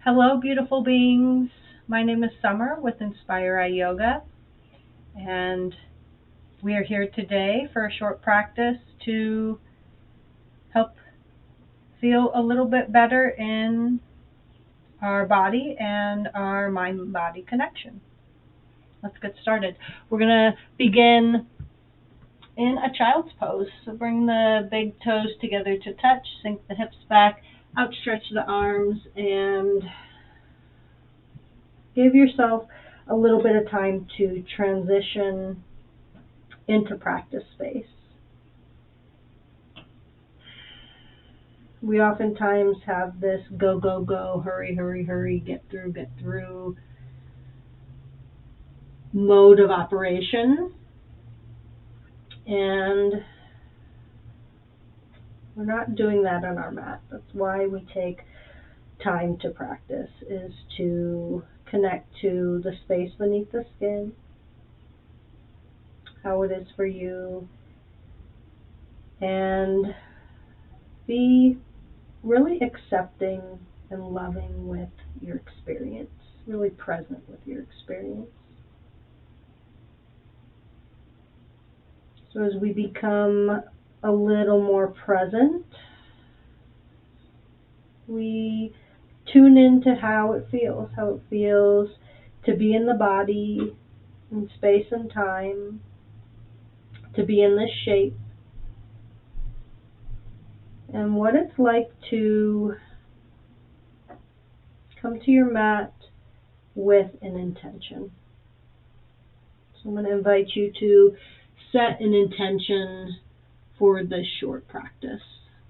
Hello, beautiful beings. My name is Summer with Inspire I Yoga, and we are here today for a short practice to help feel a little bit better in our body and our mind-body connection. Let's get started. We're going to begin in a child's pose. So bring the big toes together to touch, sink the hips back, outstretch the arms, and give yourself a little bit of time to transition into practice space. We oftentimes have this go, go, go, hurry, hurry, hurry, get through mode of operation. And we're not doing that on our mat. That's why we take time to practice, is to connect to the space beneath the skin, how it is for you, and be really accepting and loving with your experience, really present with your experience. So as we become a little more present, we tune into how it feels to be in the body, in space and time, to be in this shape, and what it's like to come to your mat with an intention. So I'm going to invite you to set an intention for this short practice.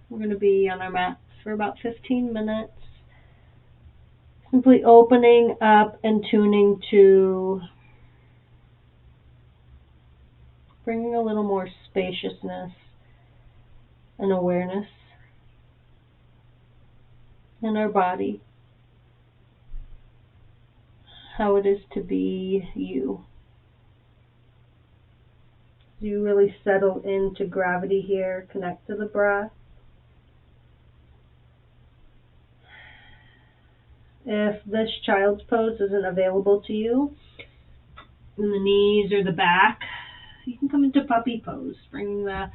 We're going to be on our mats for about 15 minutes, simply opening up and tuning to bringing a little more spaciousness and awareness in our body, how it is to be you. You really settle into gravity here, connect to the breath. If this child's pose isn't available to you, in the knees or the back, you can come into puppy pose, bringing the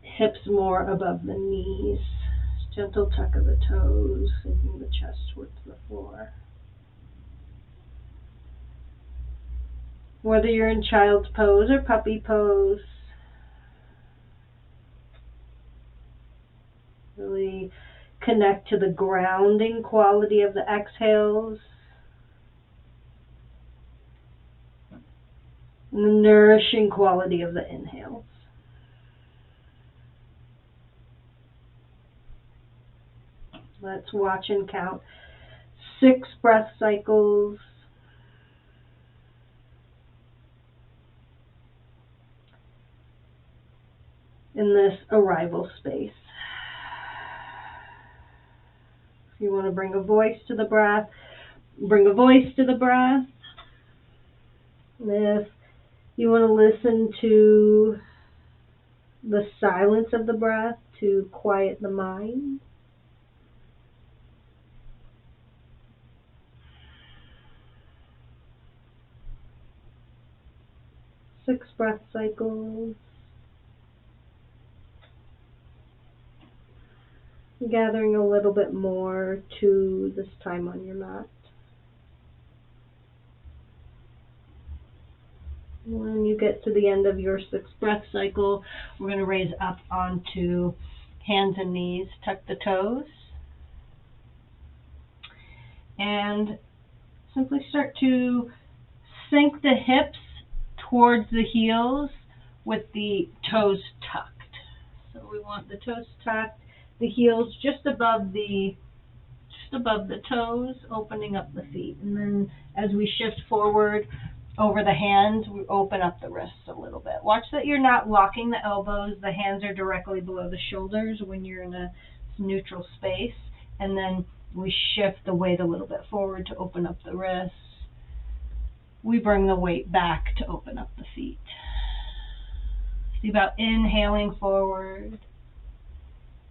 hips more above the knees. Gentle tuck of the toes, sinking the chest towards the floor. Whether you're in child's pose or puppy pose, really connect to the grounding quality of the exhales and the nourishing quality of the inhales. Let's watch and count 6 breath cycles. In this arrival space. If you want to bring a voice to the breath, bring a voice to the breath. And if you want to listen to the silence of the breath to quiet the mind, six breath cycles. Gathering a little bit more to this time on your mat. When you get to the end of your 6 breath cycle, we're going to raise up onto hands and knees, tuck the toes, and simply start to sink the hips towards the heels with the toes tucked. So we want the toes tucked, the heels just above the toes, opening up the feet. And then as we shift forward over the hands, we open up the wrists a little bit. Watch that you're not locking the elbows. The hands are directly below the shoulders when you're in a neutral space. And then we shift the weight a little bit forward to open up the wrists. We bring the weight back to open up the feet. See about inhaling forward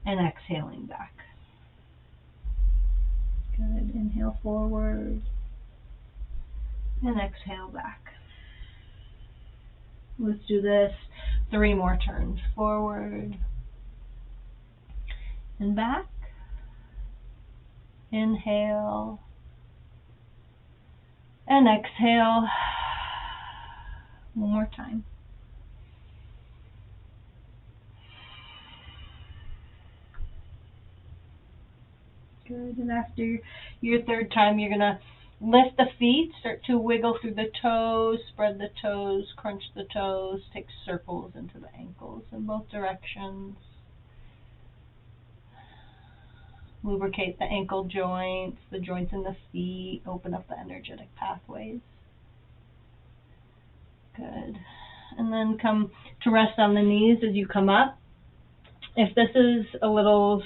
and exhaling back. Inhale forward and exhale back. Let's do this 3 more turns. Forward and back. Inhale and exhale. One more time. Good. And after your 3rd time, you're going to lift the feet, start to wiggle through the toes, spread the toes, crunch the toes, take circles into the ankles in both directions. Lubricate the ankle joints, the joints in the feet, open up the energetic pathways. Good. And then come to rest on the knees as you come up. If this is a little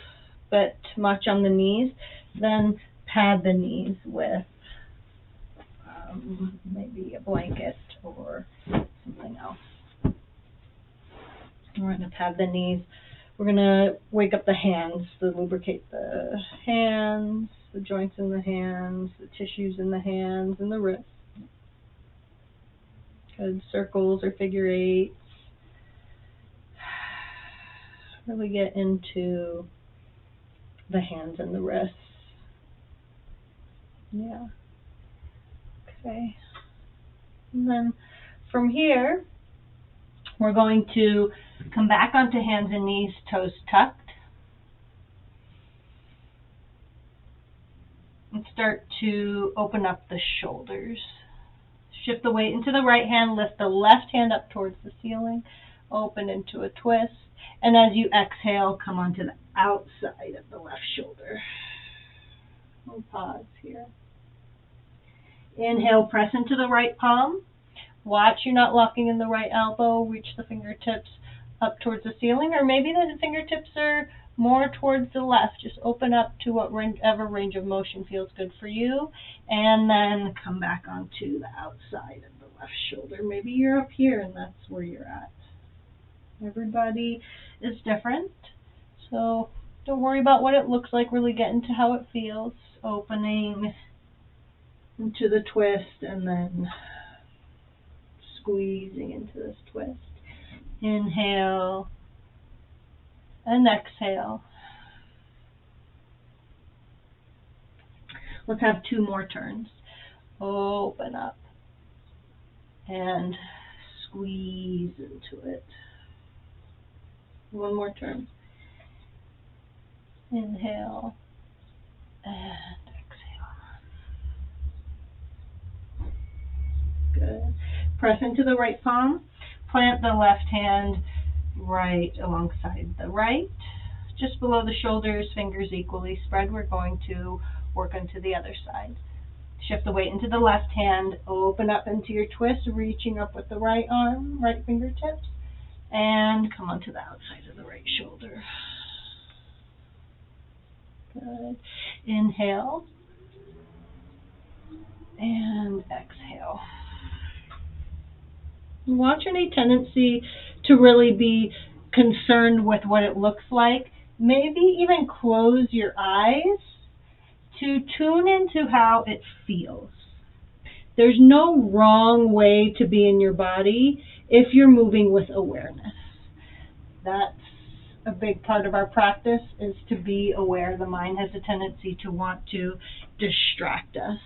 bit much on the knees, then pad the knees with maybe a blanket or something else. We're going to pad the knees. We're going to wake up the hands, to lubricate the hands, the joints in the hands, the tissues in the hands, and the wrists. Good. Circles or figure eights. Really get into the hands and the wrists. Yeah. Okay. And then from here, we're going to come back onto hands and knees, toes tucked. And start to open up the shoulders. Shift the weight into the right hand, lift the left hand up towards the ceiling, open into a twist. And as you exhale, come onto the outside of the left shoulder. We'll pause here. Inhale, press into the right palm. Watch you're not locking in the right elbow. Reach the fingertips up towards the ceiling, or maybe the fingertips are more towards the left. Just open up to whatever range of motion feels good for you, and then come back onto the outside of the left shoulder. Maybe you're up here and that's where you're at. Everybody is different, so don't worry about what it looks like. Really get into how it feels. Opening into the twist and then squeezing into this twist. Inhale and exhale. Let's have 2 more turns. Open up and squeeze into it. 1 more turn. Inhale and exhale. Good. Press into the right palm. Plant the left hand right alongside the right. Just below the shoulders, fingers equally spread. We're going to work into the other side. Shift the weight into the left hand. Open up into your twist, reaching up with the right arm, right fingertips. And come onto the outside of the right shoulder. Good. Inhale. And exhale. Watch any tendency to really be concerned with what it looks like. Maybe even close your eyes to tune into how it feels. There's no wrong way to be in your body if you're moving with awareness. That's a big part of our practice, is to be aware. The mind has a tendency to want to distract us,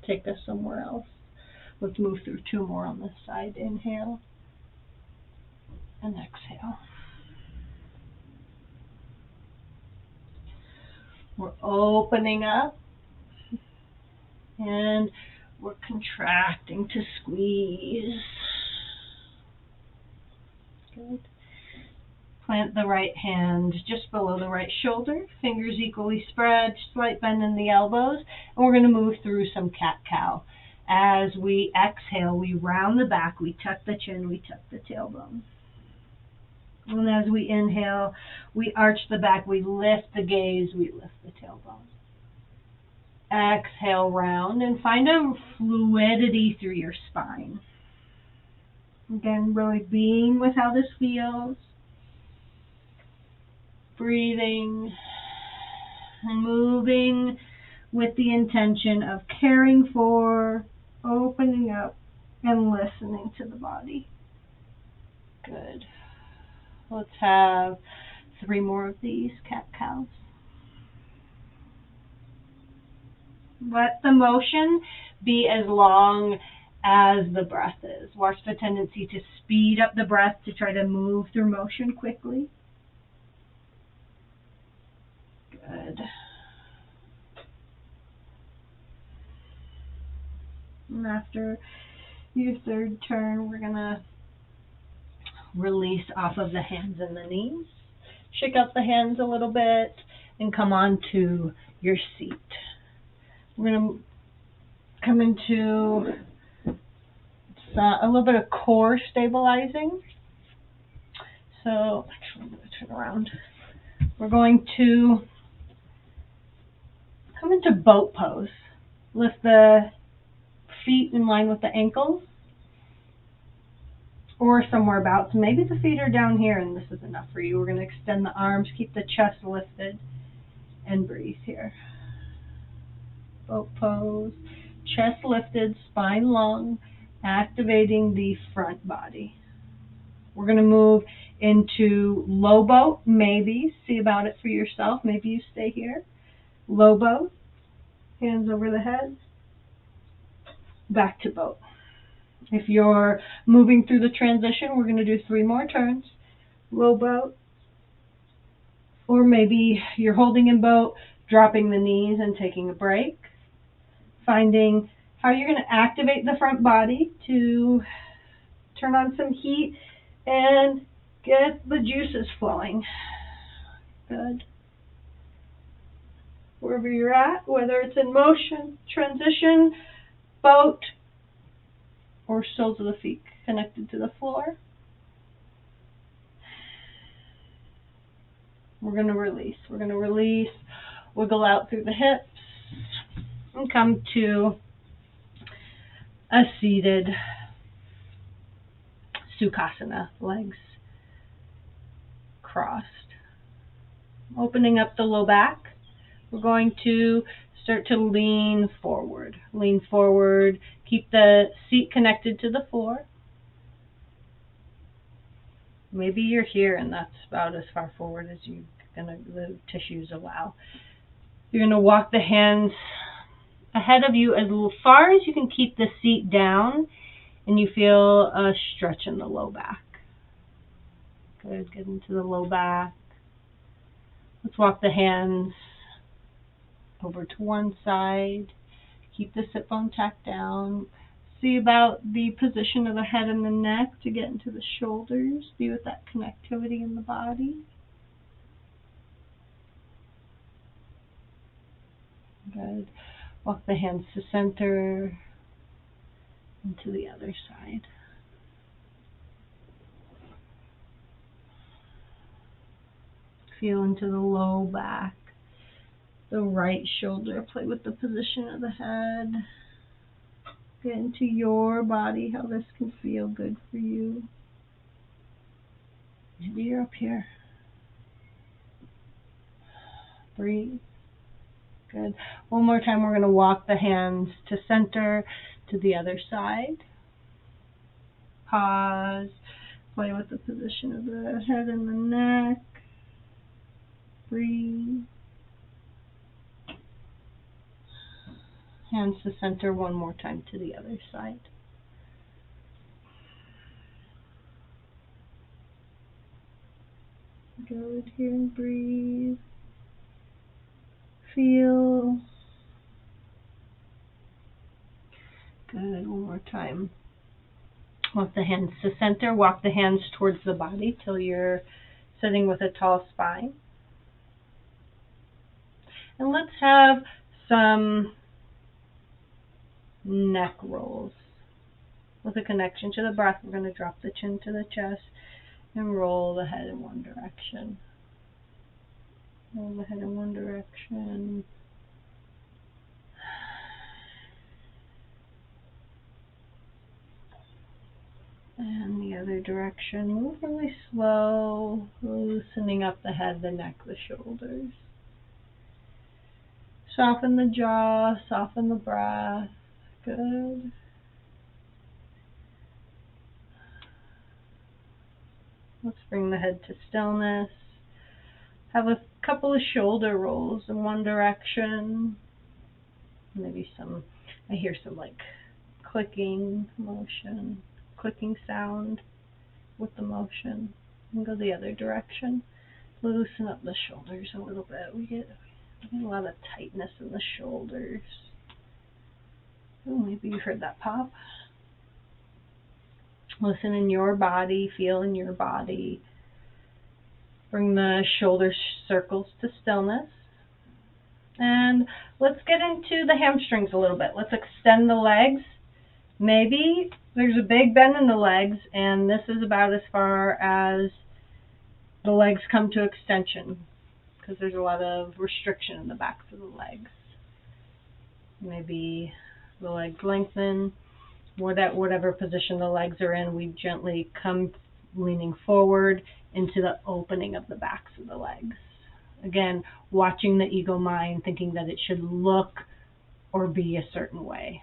take us somewhere else. Let's move through 2 more on this side. Inhale and exhale. We're opening up and we're contracting to squeeze. Good. Plant the right hand just below the right shoulder, fingers equally spread, slight bend in the elbows, and we're going to move through some cat-cow. As we exhale, we round the back, we tuck the chin, we tuck the tailbone. And as we inhale, we arch the back, we lift the gaze, we lift the tailbone. Exhale, round, and find a fluidity through your spine. Again, really being with how this feels. Breathing and moving with the intention of caring for, opening up, and listening to the body. Good. Let's have 3 more of these cat-cows. Let the motion be as long as the breath is. Watch the tendency to speed up the breath to try to move through motion quickly. Good. And after your 3rd turn, we're going to release off of the hands and the knees. Shake out the hands a little bit and come on to your seat. We're going to come into a little bit of core stabilizing. So, actually, I'm going to turn around. We're going to come into boat pose. Lift the feet in line with the ankles or somewhere about. So maybe the feet are down here and this is enough for you. We're going to extend the arms, keep the chest lifted, and breathe here. Boat pose, chest lifted, spine long, activating the front body. We're going to move into low boat, maybe. See about it for yourself. Maybe you stay here. Low boat, hands over the head, back to boat. If you're moving through the transition, we're going to do 3 more turns. Low boat, or maybe you're holding in boat, dropping the knees and taking a break. Finding how you're going to activate the front body to turn on some heat and get the juices flowing. Good. Wherever you're at, whether it's in motion, transition, boat, or soles of the feet connected to the floor. We're going to release. We're going to release, wiggle out through the hips, and come to a seated Sukhasana, legs crossed. Opening up the low back, we're going to start to lean forward. Lean forward, keep the seat connected to the floor. Maybe you're here and that's about as far forward as the tissues allow. You're going to walk the hands ahead of you as far as you can keep the seat down and you feel a stretch in the low back. Good, get into the low back. Let's walk the hands over to one side. Keep the sit bone tacked down. See about the position of the head and the neck to get into the shoulders. Be with that connectivity in the body. Good. Walk the hands to center and to the other side. Feel into the low back, the right shoulder. Play with the position of the head. Get into your body, how this can feel good for you. Maybe you're up here. Breathe. Good. One more time, we're going to walk the hands to center, to the other side. Pause. Play with the position of the head and the neck. Breathe. Hands to center one more time to the other side. Good. Here and breathe. Feel. Good. One more time. Walk the hands to center. Walk the hands towards the body till you're sitting with a tall spine. And let's have some neck rolls. With a connection to the breath, we're going to drop the chin to the chest and roll the head in one direction. Roll the head in one direction. And the other direction. Move really slow, loosening up the head, the neck, the shoulders. Soften the jaw, soften the breath. Good. Let's bring the head to stillness. Have a couple of shoulder rolls in one direction. Maybe I hear some like clicking motion, clicking sound with the motion. And go the other direction. Loosen up the shoulders a little bit. We get a lot of tightness in the shoulders. Oh, maybe you heard that pop. Listen in your body, feel in your body. Bring the shoulder circles to stillness. And let's get into the hamstrings a little bit. Let's extend the legs. Maybe there's a big bend in the legs, and this is about as far as the legs come to extension, because there's a lot of restriction in the backs of the legs. Maybe the legs lengthen. Whatever position the legs are in, we gently come leaning forward into the opening of the backs of the legs. Again, watching the ego mind, thinking that it should look or be a certain way.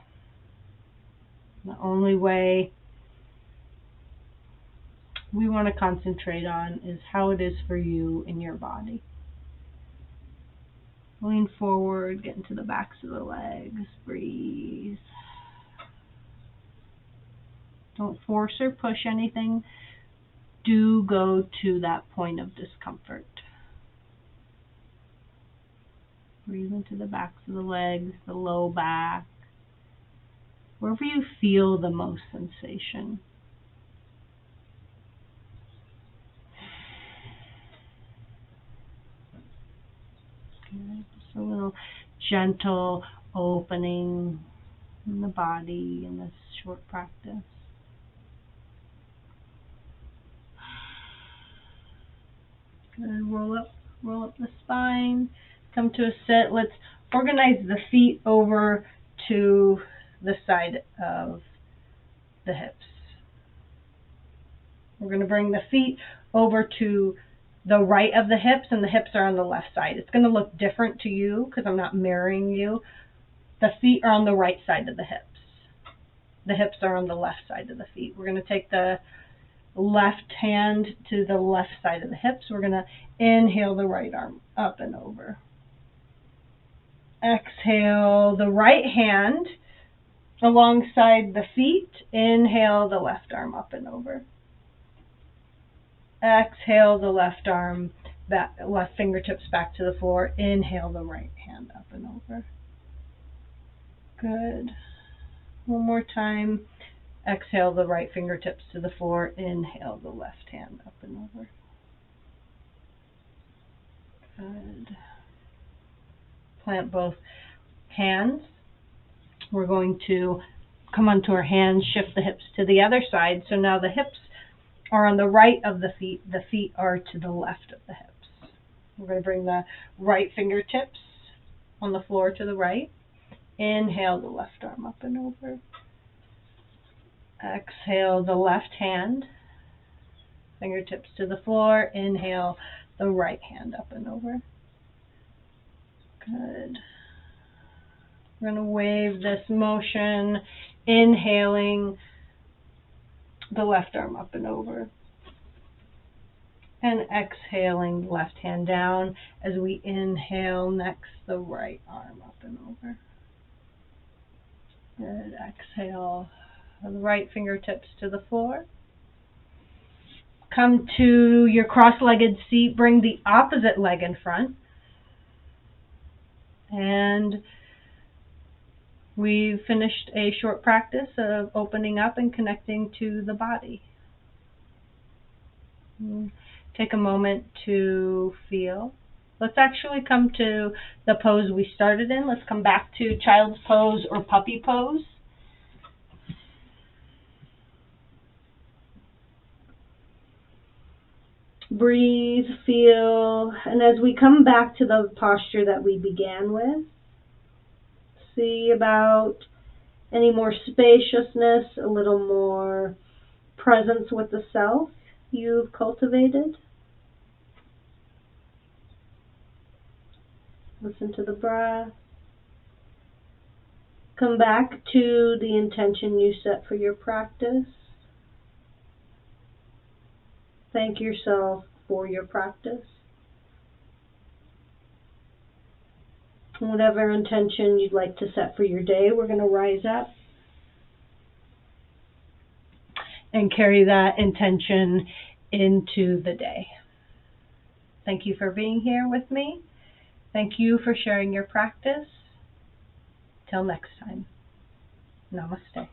The only way we want to concentrate on is how it is for you in your body. Lean forward, get into the backs of the legs, breathe. Don't force or push anything. Do go to that point of discomfort. Breathe into the backs of the legs, the low back, wherever you feel the most sensation. Okay, just a little gentle opening in the body in this short practice. Good. Roll up the spine. Come to a sit. Let's organize the feet over to the side of the hips. We're going to bring the feet over to the right of the hips, and the hips are on the left side. It's going to look different to you because I'm not mirroring you. The feet are on the right side of the hips. The hips are on the left side of the feet. We're going to take the left hand to the left side of the hips. We're going to inhale the right arm up and over. Exhale the right hand alongside the feet. Inhale the left arm up and over. Exhale the left arm back, left fingertips back to the floor. Inhale the right hand up and over. Good. One more time. Exhale the right fingertips to the floor. Inhale the left hand up and over. Good. Plant both hands. We're going to come onto our hands, shift the hips to the other side. So now the hips are on the right of the feet are to the left of the hips. We're going to bring the right fingertips on the floor to the right. Inhale the left arm up and over. Exhale the left hand, fingertips to the floor. Inhale the right hand up and over. Good. We're going to wave this motion, inhaling the left arm up and over, and exhaling left hand down as we inhale next the right arm up and over. Good. Exhale the right fingertips to the floor. Come to your cross-legged seat. Bring the opposite leg in front. And we've finished a short practice of opening up and connecting to the body. Take a moment to feel. Let's actually come to the pose we started in. Let's come back to child's pose or puppy pose. Breathe, feel, and as we come back to the posture that we began with, see about any more spaciousness, a little more presence with the self you've cultivated. Listen to the breath. Come back to the intention you set for your practice. Thank yourself for your practice. Whatever intention you'd like to set for your day, we're going to rise up and carry that intention into the day. Thank you for being here with me. Thank you for sharing your practice. Till next time. Namaste.